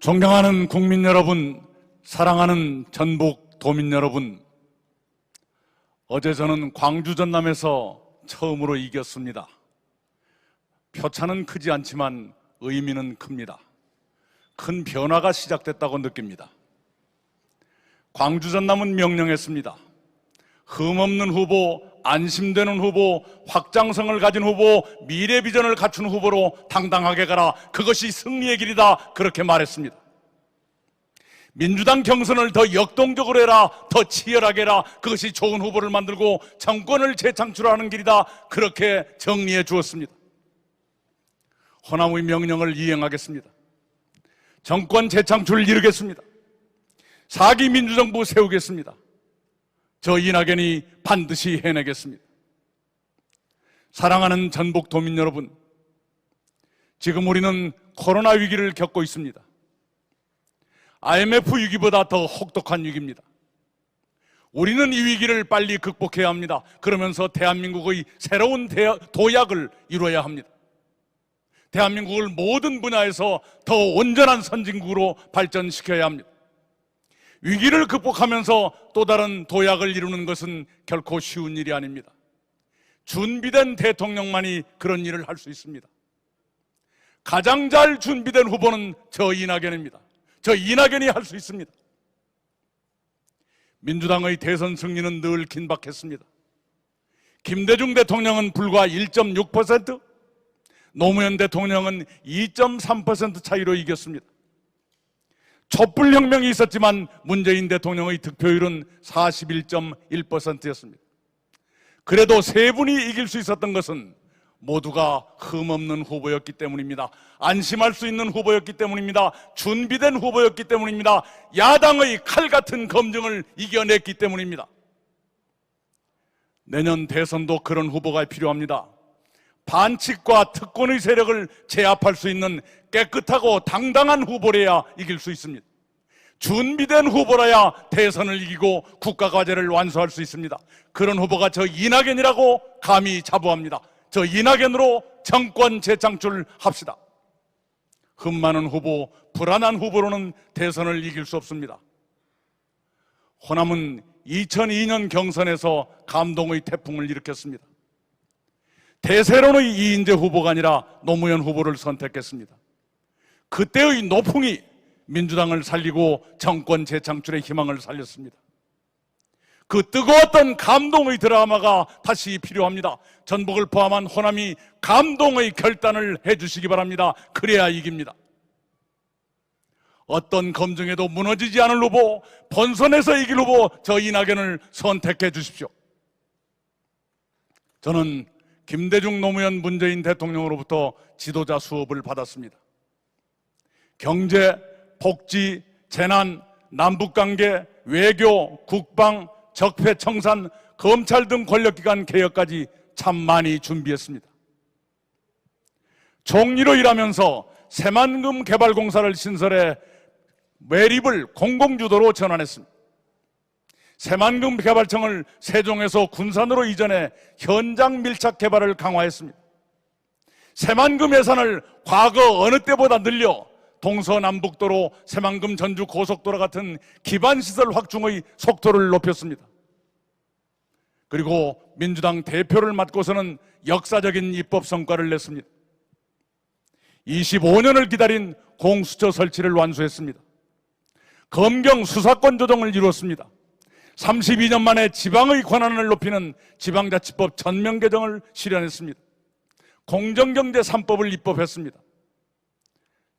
존경하는 국민 여러분, 사랑하는 전북 도민 여러분, 어제 저는 광주 전남에서 처음으로 이겼습니다. 표차는 크지 않지만 의미는 큽니다. 큰 변화가 시작됐다고 느낍니다. 광주 전남은 명령했습니다. 흠없는 후보, 안심되는 후보, 확장성을 가진 후보, 미래 비전을 갖춘 후보로 당당하게 가라. 그것이 승리의 길이다. 그렇게 말했습니다. 민주당 경선을 더 역동적으로 해라. 더 치열하게 해라. 그것이 좋은 후보를 만들고 정권을 재창출하는 길이다. 그렇게 정리해 주었습니다. 호남의 명령을 이행하겠습니다. 정권 재창출을 이루겠습니다. 4기 민주정부 세우겠습니다. 저 이낙연이 반드시 해내겠습니다. 사랑하는 전북 도민 여러분, 지금 우리는 코로나 위기를 겪고 있습니다. IMF 위기보다 더 혹독한 위기입니다. 우리는 이 위기를 빨리 극복해야 합니다. 그러면서 대한민국의 새로운 도약을 이루어야 합니다. 대한민국을 모든 분야에서 더 온전한 선진국으로 발전시켜야 합니다. 위기를 극복하면서 또 다른 도약을 이루는 것은 결코 쉬운 일이 아닙니다. 준비된 대통령만이 그런 일을 할 수 있습니다. 가장 잘 준비된 후보는 저 이낙연입니다. 저 이낙연이 할 수 있습니다. 민주당의 대선 승리는 늘 긴박했습니다. 김대중 대통령은 불과 1.6%, 노무현 대통령은 2.3% 차이로 이겼습니다. 촛불혁명이 있었지만 문재인 대통령의 득표율은 41.1%였습니다. 그래도 세 분이 이길 수 있었던 것은 모두가 흠없는 후보였기 때문입니다. 안심할 수 있는 후보였기 때문입니다. 준비된 후보였기 때문입니다. 야당의 칼 같은 검증을 이겨냈기 때문입니다. 내년 대선도 그런 후보가 필요합니다. 반칙과 특권의 세력을 제압할 수 있는 깨끗하고 당당한 후보라야 이길 수 있습니다. 준비된 후보라야 대선을 이기고 국가과제를 완수할 수 있습니다. 그런 후보가 저 이낙연이라고 감히 자부합니다. 저 이낙연으로 정권 재창출 합시다. 흠 많은 후보, 불안한 후보로는 대선을 이길 수 없습니다. 호남은 2002년 경선에서 감동의 태풍을 일으켰습니다. 대세론의 이인재 후보가 아니라 노무현 후보를 선택했습니다. 그때의 노풍이 민주당을 살리고 정권 재창출의 희망을 살렸습니다. 그 뜨거웠던 감동의 드라마가 다시 필요합니다. 전북을 포함한 호남이 감동의 결단을 해주시기 바랍니다. 그래야 이깁니다. 어떤 검증에도 무너지지 않을 후보, 본선에서 이길 후보, 저 이낙연을 선택해 주십시오. 저는 김대중, 노무현, 문재인 대통령으로부터 지도자 수업을 받았습니다. 경제, 복지, 재난, 남북관계, 외교, 국방, 적폐청산, 검찰 등 권력기관 개혁까지 참 많이 준비했습니다. 총리로 일하면서 새만금 개발공사를 신설해 매립을 공공주도로 전환했습니다. 새만금 개발청을 세종에서 군산으로 이전해 현장 밀착 개발을 강화했습니다. 새만금 예산을 과거 어느 때보다 늘려 동서남북도로, 새만금 전주 고속도로 같은 기반시설 확충의 속도를 높였습니다. 그리고 민주당 대표를 맡고서는 역사적인 입법 성과를 냈습니다. 25년을 기다린 공수처 설치를 완수했습니다. 검경 수사권 조정을 이루었습니다. 32년 만에 지방의 권한을 높이는 지방자치법 전면 개정을 실현했습니다. 공정경제 3법을 입법했습니다.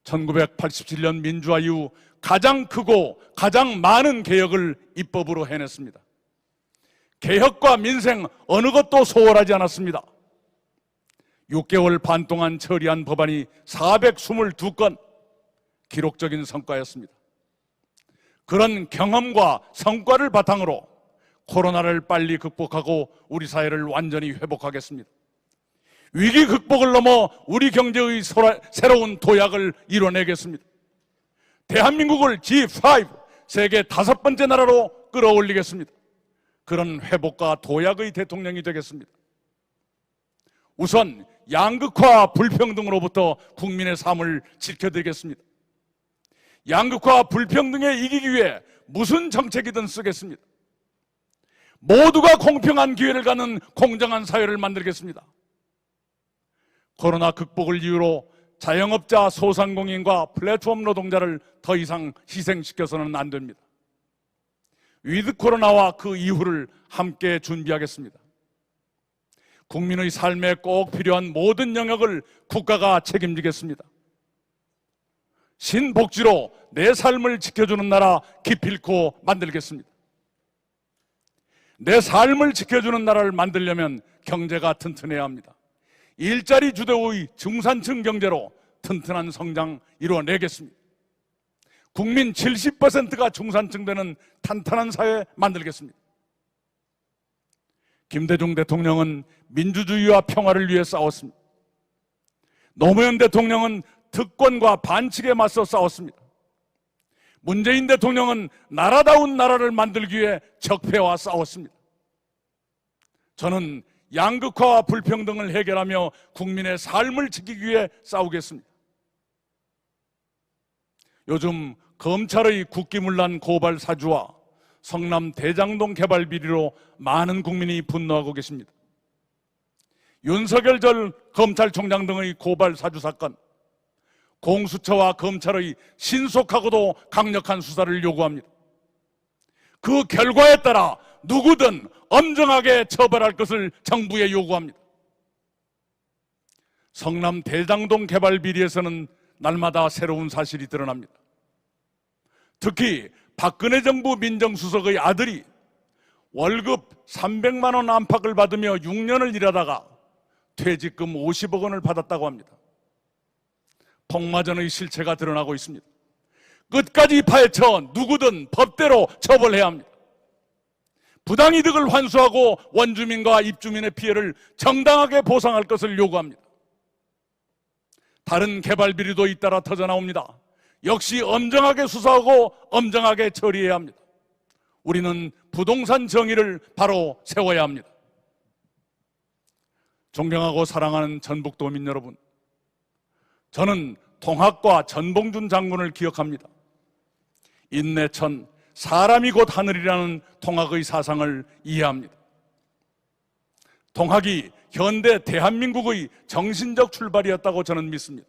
1987년 민주화 이후 가장 크고 가장 많은 개혁을 입법으로 해냈습니다. 개혁과 민생 어느 것도 소홀하지 않았습니다. 6개월 반 동안 처리한 법안이 422건, 기록적인 성과였습니다. 그런 경험과 성과를 바탕으로 코로나를 빨리 극복하고 우리 사회를 완전히 회복하겠습니다. 위기 극복을 넘어 우리 경제의 새로운 도약을 이뤄내겠습니다. 대한민국을 G5, 세계 5번째 나라로 끌어올리겠습니다. 그런 회복과 도약의 대통령이 되겠습니다. 우선 양극화 불평등으로부터 국민의 삶을 지켜드리겠습니다. 양극화 불평등에 이기기 위해 무슨 정책이든 쓰겠습니다. 모두가 공평한 기회를 갖는 공정한 사회를 만들겠습니다. 코로나 극복을 이유로 자영업자, 소상공인과 플랫폼 노동자를 더 이상 희생시켜서는 안 됩니다. 위드 코로나와 그 이후를 함께 준비하겠습니다. 국민의 삶에 꼭 필요한 모든 영역을 국가가 책임지겠습니다. 신복지로 내 삶을 지켜주는 나라 기필코 만들겠습니다. 내 삶을 지켜주는 나라를 만들려면 경제가 튼튼해야 합니다. 일자리 주도의 중산층 경제로 튼튼한 성장 이루어내겠습니다. 국민 70%가 중산층 되는 탄탄한 사회 만들겠습니다. 김대중 대통령은 민주주의와 평화를 위해 싸웠습니다. 노무현 대통령은 특권과 반칙에 맞서 싸웠습니다. 문재인 대통령은 나라다운 나라를 만들기 위해 적폐와 싸웠습니다. 저는 양극화와 불평등을 해결하며 국민의 삶을 지키기 위해 싸우겠습니다. 요즘 검찰의 국기문란 고발 사주와 성남 대장동 개발 비리로 많은 국민이 분노하고 계십니다. 윤석열 전 검찰총장 등의 고발 사주 사건, 공수처와 검찰의 신속하고도 강력한 수사를 요구합니다. 그 결과에 따라 누구든 엄정하게 처벌할 것을 정부에 요구합니다. 성남 대장동 개발 비리에서는 날마다 새로운 사실이 드러납니다. 특히 박근혜 정부 민정수석의 아들이 월급 300만 원 안팎을 받으며 6년을 일하다가 퇴직금 50억 원을 받았다고 합니다. 폭마전의 실체가 드러나고 있습니다. 끝까지 파헤쳐 누구든 법대로 처벌해야 합니다. 부당이득을 환수하고 원주민과 입주민의 피해를 정당하게 보상할 것을 요구합니다. 다른 개발 비리도 잇따라 터져나옵니다. 역시 엄정하게 수사하고 엄정하게 처리해야 합니다. 우리는 부동산 정의를 바로 세워야 합니다. 존경하고 사랑하는 전북도민 여러분, 저는 동학과 전봉준 장군을 기억합니다. 인내천, 사람이 곧 하늘이라는 동학의 사상을 이해합니다. 동학이 현대 대한민국의 정신적 출발이었다고 저는 믿습니다.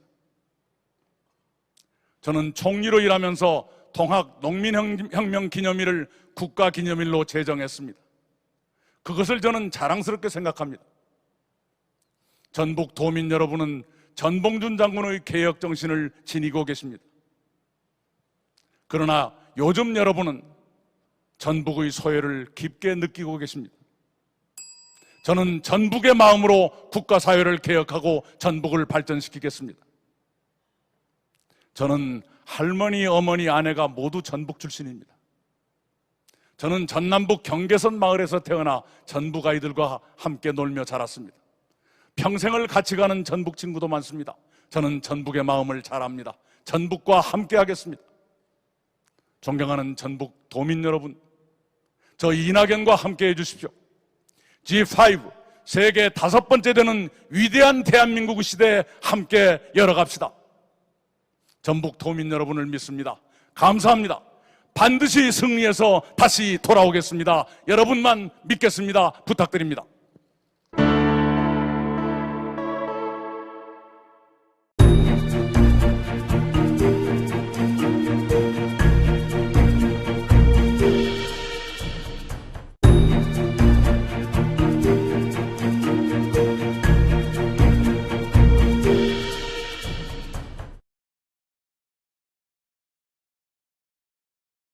저는 총리로 일하면서 동학 농민혁명 기념일을 국가기념일로 제정했습니다. 그것을 저는 자랑스럽게 생각합니다. 전북 도민 여러분은 전봉준 장군의 개혁 정신을 지니고 계십니다. 그러나 요즘 여러분은 전북의 소외를 깊게 느끼고 계십니다. 저는 전북의 마음으로 국가사회를 개혁하고 전북을 발전시키겠습니다. 저는 할머니, 어머니, 아내가 모두 전북 출신입니다. 저는 전남북 경계선 마을에서 태어나 전북 아이들과 함께 놀며 자랐습니다. 평생을 같이 가는 전북 친구도 많습니다. 저는 전북의 마음을 잘 압니다. 전북과 함께 하겠습니다. 존경하는 전북 도민 여러분, 저 이낙연과 함께 해주십시오. G5, 세계 5번째 되는 위대한 대한민국 시대에 함께 열어갑시다. 전북 도민 여러분을 믿습니다. 감사합니다. 반드시 승리해서 다시 돌아오겠습니다. 여러분만 믿겠습니다. 부탁드립니다.